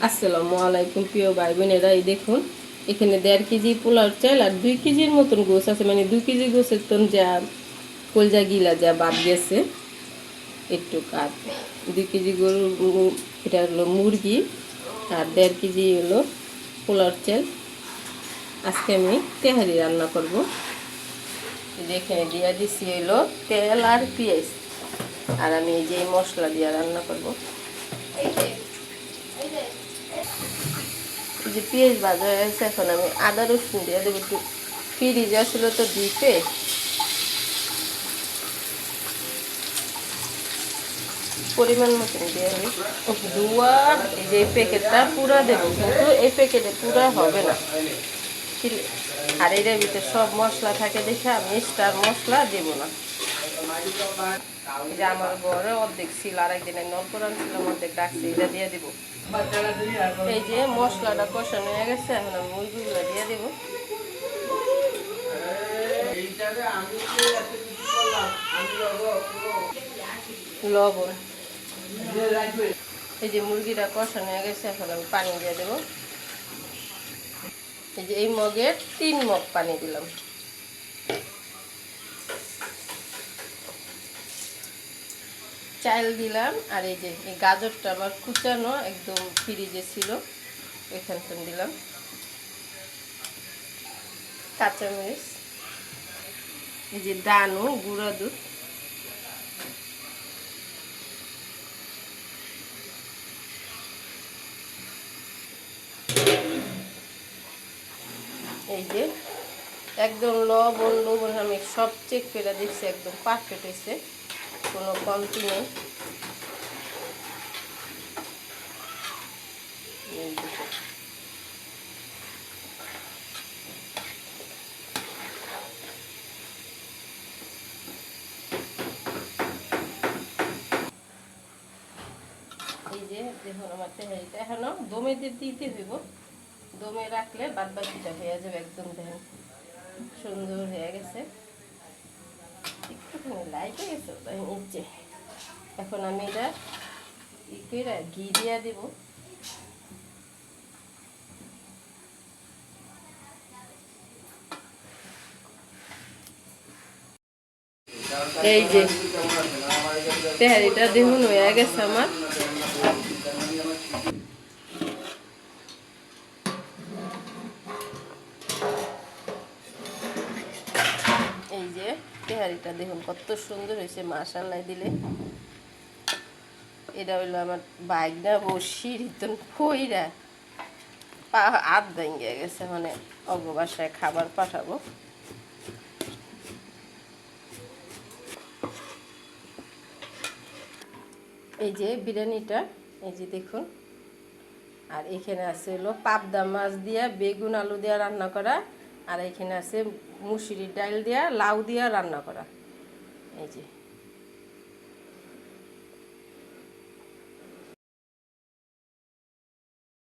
আসসালামু আলাইকুম প্রিয় ভাই বোনেরা, এই দেখুন এখানে 1.5 কেজি পোলাও চাল আর 2 কেজির মতন গোস আছে, মানে 2 কেজি গোসের তো যা কলজা গিলা যা বাদ গেছে একটু কাট। 2 কেজি গরু এটা হলো মুরগি আর 1.5 কেজি হলো পোলাও চাল। আজকে আমি তেহারি রান্না করব। এখানে দিয়ে দিচ্ছি হলো তেল আর পেঁয়াজ, আর আমি এই যে মশলা দিয়ে রান্না করব। এই যে পেঁয়াজ ভাজা হয়ে গেছে, এখন আমি আদা রসুন দিয়ে দেবো। একটু ফ্রিজে আসলে তো ডিপে পরিমাণ মতন দিয়ে আমি ধোয়া এই যে প্যাকেটটা পুরা দেবো, কিন্তু এই প্যাকেটে পুরা হবে না। আর এর ভিতরে সব মশলা থাকে দেখে আমি স্টার মশলা দেবো না। যে আমার ঘরে অর্ধেক ছিল, আর একদিনের নলপুর আনছিলাম, অর্ধেক রাখছি, এটা দিয়ে দেবো। এই যে মশলাটা কষানো হয়ে গেছে, এখন আমি মুরগিগুলো দিয়ে দেবো। লবণ, এই যে মুরগিটা কষানো হয়ে গেছে, এখন আমি পানি দিয়ে দেবো। এই যে এই মগের 3 মগ পানি দিলাম। চাল দিলাম, আর এই যে এই গাজরটা আবার কুচানো একদম ফ্রিজে ছিল, এখানটা দিলাম। কাঁচামরিচ, এই যে দানু গুঁড়া দুধ, এই যে একদম লবণ লবণ আমি সব চেক করে দেখছি, একদম পারফেক্ট হয়েছে, কোনো কমতি নেই। এই যে দেখুন আমার তেহারিটা এখনো দমে দিতে হইব, দমে রাখলে বাদ বাকিটা হয়ে যাবে। একদম দেখেন সুন্দর হয়ে গেছে, একটুখানি লাইট হয়ে গেছে তাই নিচে। এখন আমি এটা ঘি দিয়ে দিব। এই যে তেহারিটা দেখুন হয়ে গেছে আমার। এই যে তেহারিটা দেখুন কত সুন্দর হয়েছে, মাশাআল্লাহ দিলে। এটা হইলো আমার বাইকটা বসি রিতন কইরা পা হাত ভেঙে গেছে, মানে অগবাসায় খাবার পাঠাবো। এই যে বিরিয়ানিটা, এই যে দেখুন। আর এখানে আছে হলো পাবদা মাছ দিয়া বেগুন আলু দিয়া রান্না করা, আর এখানে আছে মুসুরির ডাল দিয়া লাউ দিয়া রান্না করা। এই যে